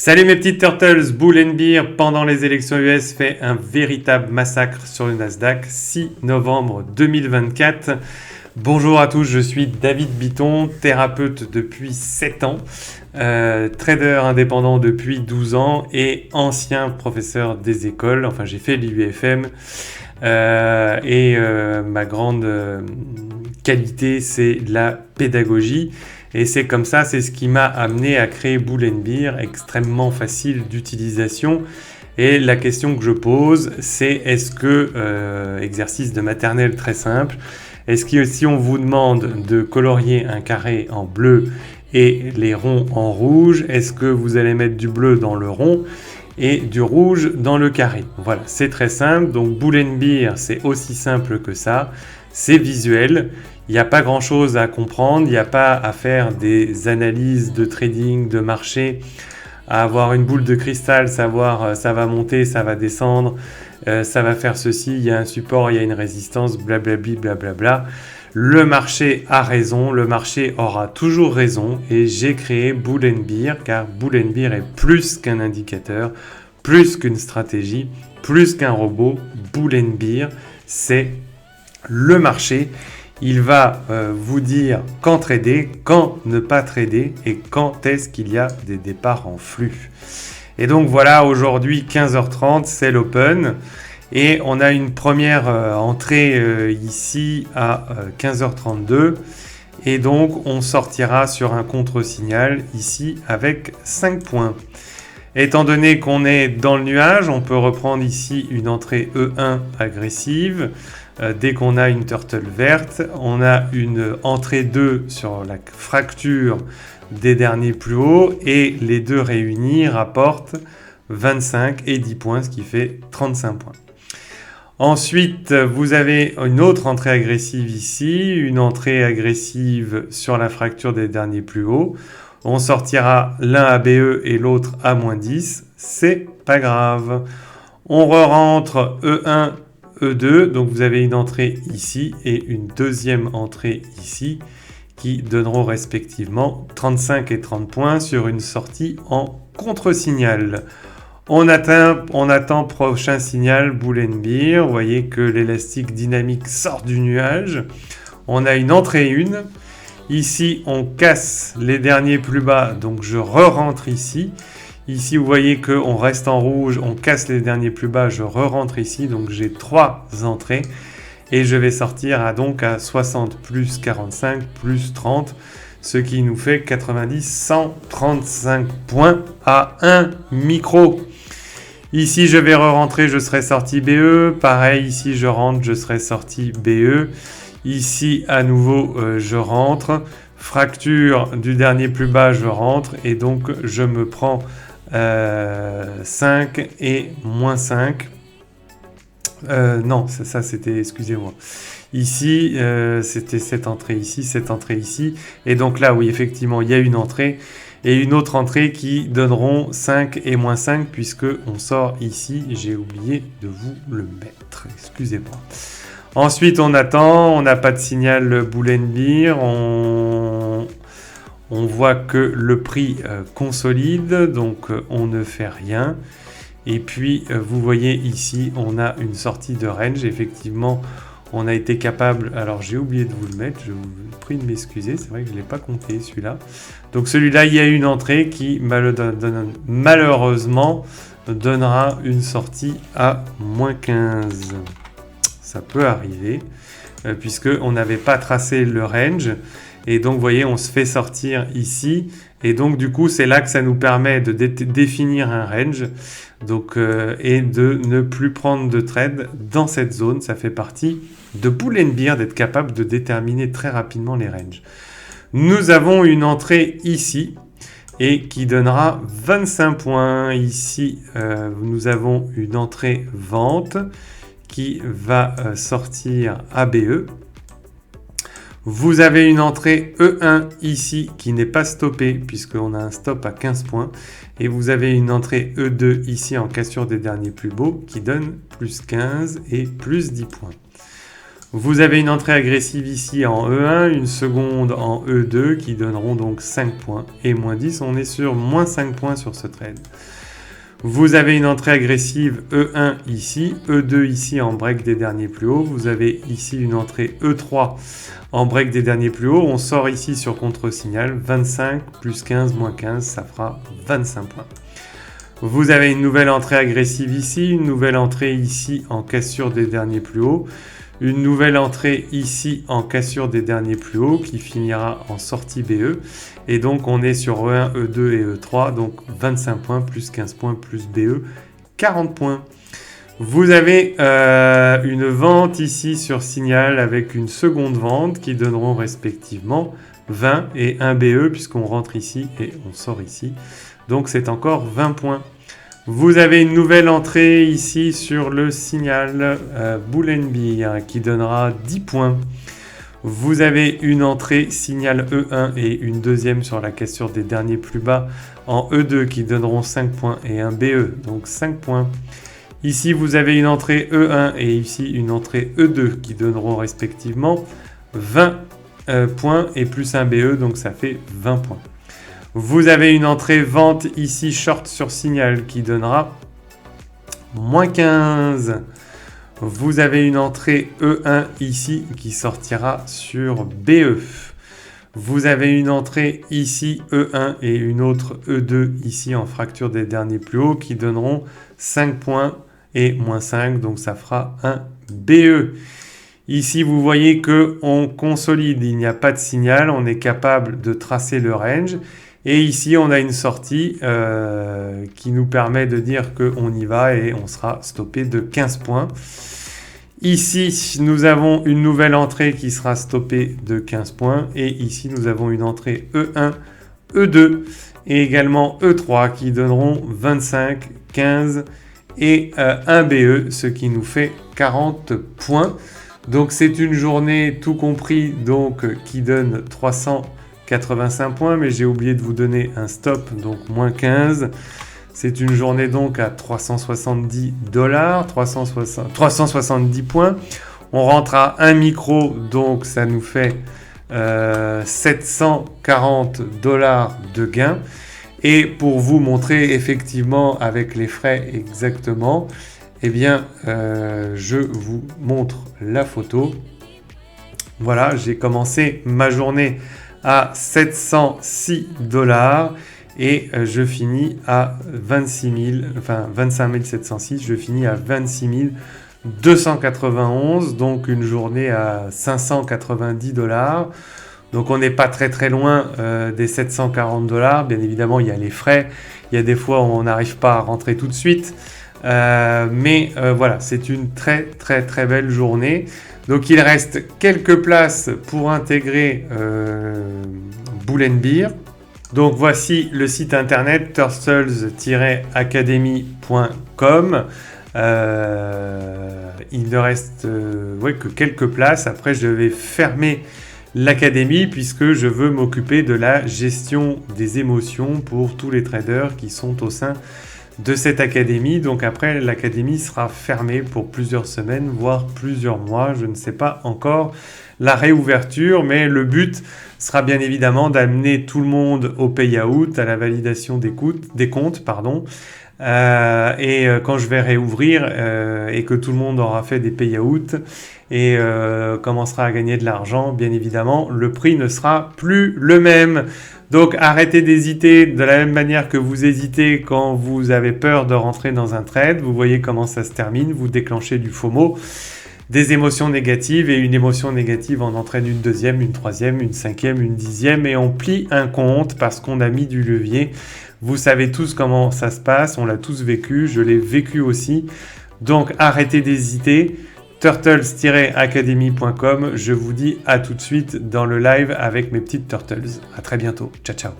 Salut mes petites turtles, Bull and Beer pendant les élections US fait un véritable massacre sur le Nasdaq, 6 novembre 2024. Bonjour à tous, je suis David Bitton, thérapeute depuis 7 ans, trader indépendant depuis 12 ans et ancien professeur des écoles. Enfin, j'ai fait l'UFM et ma grande qualité, c'est la pédagogie. Et c'est comme ça, c'est ce qui m'a amené à créer Bull and Beer, extrêmement facile d'utilisation. Et la question que je pose, c'est est-ce que, exercice de maternelle très simple, est-ce que si on vous demande de colorier un carré en bleu et les ronds en rouge, est-ce que vous allez mettre du bleu dans le rond et du rouge dans le carré? Voilà, c'est très simple. Donc Bull and Beer, c'est aussi simple que ça. C'est visuel. Il n'y a pas grand-chose à comprendre, il n'y a pas à faire des analyses de trading, de marché, à avoir une boule de cristal, savoir ça va monter, ça va descendre, ça va faire ceci, il y a un support, il y a une résistance, blablabli, blablabla. Le marché a raison, le marché aura toujours raison et j'ai créé Bull and Beer car Bull and Beer est plus qu'un indicateur, plus qu'une stratégie, plus qu'un robot. Bull and Beer, c'est le marché. Il va vous dire quand trader, quand ne pas trader et quand est-ce qu'il y a des départs en flux. Et donc voilà, aujourd'hui 15h30, c'est l'open et on a une première entrée ici à 15h32 et donc on sortira sur un contre-signal ici avec 5 points. Étant donné qu'on est dans le nuage, on peut reprendre ici une entrée E1 agressive. Dès qu'on a une turtle verte, on a une entrée 2 sur la fracture des derniers plus hauts et les deux réunis rapportent 25 et 10 points, ce qui fait 35 points. Ensuite, vous avez une autre entrée agressive ici, une entrée agressive sur la fracture des derniers plus hauts. On sortira l'un à BE et l'autre à moins 10, c'est pas grave. On re-rentre E1, E2, donc vous avez une entrée ici et une deuxième entrée ici qui donneront respectivement 35 et 30 points sur une sortie en contre-signal. On attend prochain signal Bull and Beer. Vous voyez que l'élastique dynamique sort du nuage. On a une entrée 1. Ici, on casse les derniers plus bas, donc je re-rentre ici. Ici, vous voyez qu'on reste en rouge, on casse les derniers plus bas, je re-rentre ici. Donc, j'ai 3 entrées et je vais sortir à 60 plus 45 plus 30, ce qui nous fait 90, 135 points à 1 micro. Ici, je vais re-rentrer, je serai sorti BE. Pareil, ici, je rentre, je serai sorti BE. Ici, à nouveau, je rentre. Fracture du dernier plus bas, je rentre. Et donc, je me prends 5 et moins 5. Non, ça c'était, excusez-moi. Ici, c'était cette entrée ici. Et donc là, oui, effectivement, il y a une entrée et une autre entrée qui donneront 5 et moins 5 puisque on sort ici. J'ai oublié de vous le mettre. Excusez-moi. Ensuite, on attend. On n'a pas de signal Bull and Beer. On voit que le prix consolide, donc on ne fait rien. Et puis, vous voyez ici, on a une sortie de range. Effectivement, on a été capable... Alors, j'ai oublié de vous le mettre. Je vous prie de m'excuser. C'est vrai que je ne l'ai pas compté, celui-là. Donc, celui-là, il y a une entrée qui, malheureusement, donnera une sortie à moins 15. Ça peut arriver, puisqu'on n'avait pas tracé le range. Et donc, vous voyez, on se fait sortir ici. Et donc, du coup, c'est là que ça nous permet de définir un range donc, et de ne plus prendre de trade dans cette zone. Ça fait partie de Bull and Beer d'être capable de déterminer très rapidement les ranges. Nous avons une entrée ici et qui donnera 25 points. Ici, nous avons une entrée vente qui va sortir ABE. Vous avez une entrée E1 ici qui n'est pas stoppée puisqu'on a un stop à 15 points. Et vous avez une entrée E2 ici en cassure des derniers plus beaux qui donne plus 15 et plus 10 points. Vous avez une entrée agressive ici en E1, une seconde en E2 qui donneront donc 5 points et moins 10. On est sur moins 5 points sur ce trade. Vous avez une entrée agressive E1 ici, E2 ici en break des derniers plus hauts. Vous avez ici une entrée E3 en break des derniers plus hauts. On sort ici sur contre-signal, 25 plus 15 moins 15, ça fera 25 points. Vous avez une nouvelle entrée agressive ici, une nouvelle entrée ici en cassure des derniers plus hauts. Une nouvelle entrée ici en cassure des derniers plus hauts qui finira en sortie BE. Et donc on est sur E1, E2 et E3, donc 25 points plus 15 points plus BE, 40 points. Vous avez une vente ici sur signal avec une seconde vente qui donneront respectivement 20 et 1 BE puisqu'on rentre ici et on sort ici. Donc c'est encore 20 points. Vous avez une nouvelle entrée ici sur le signal Bull & Bear qui donnera 10 points. Vous avez une entrée signal E1 et une deuxième sur la cassure des derniers plus bas en E2 qui donneront 5 points et un BE, donc 5 points. Ici, vous avez une entrée E1 et ici une entrée E2 qui donneront respectivement 20 points et plus un BE, donc ça fait 20 points. Vous avez une entrée vente ici short sur signal qui donnera moins 15. Vous avez une entrée E1 ici qui sortira sur BE. Vous avez une entrée ici E1 et une autre E2 ici en fracture des derniers plus hauts qui donneront 5 points et moins 5, donc ça fera un BE. Ici, vous voyez qu'on consolide, il n'y a pas de signal, on est capable de tracer le range. Et ici, on a une sortie qui nous permet de dire qu'on y va et on sera stoppé de 15 points. Ici, nous avons une nouvelle entrée qui sera stoppée de 15 points. Et ici, nous avons une entrée E1, E2 et également E3 qui donneront 25, 15 et 1 BE, ce qui nous fait 40 points. Donc, c'est une journée tout compris donc, qui donne 385 points, mais j'ai oublié de vous donner un stop, donc moins 15. C'est une journée donc à $370, 370 points. On rentre à 1 micro, donc ça nous fait $740 de gain. Et pour vous montrer effectivement avec les frais exactement, eh bien, je vous montre la photo. Voilà, j'ai commencé ma journée à $706 et je finis à 25 706, je finis à 26 291, donc une journée à $590. Donc on n'est pas très loin des $740. Bien évidemment, il y a les frais, il y a des fois où on n'arrive pas à rentrer tout de suite. Mais voilà, c'est une très belle journée. Donc il reste quelques places pour intégrer Bull & Bear. Donc voici le site internet turtles-academy.com. Il ne reste que quelques places. Après, je vais fermer l'académie puisque je veux m'occuper de la gestion des émotions pour tous les traders qui sont au sein de cette académie. Donc après, l'académie sera fermée pour plusieurs semaines, voire plusieurs mois. Je ne sais pas encore la réouverture, mais le but sera bien évidemment d'amener tout le monde au payout, à la validation des comptes. Et quand je vais réouvrir et que tout le monde aura fait des payouts et commencera à gagner de l'argent, bien évidemment, le prix ne sera plus le même. Donc arrêtez d'hésiter de la même manière que vous hésitez quand vous avez peur de rentrer dans un trade. Vous voyez comment ça se termine, vous déclenchez du FOMO, des émotions négatives, et une émotion négative en entraîne une deuxième, une troisième, une cinquième, une dixième, et on plie un compte parce qu'on a mis du levier. Vous savez tous comment ça se passe, on l'a tous vécu, je l'ai vécu aussi. Donc arrêtez d'hésiter. Turtles-academy.com. Je vous dis à tout de suite dans le live avec mes petites turtles. À très bientôt. Ciao, ciao.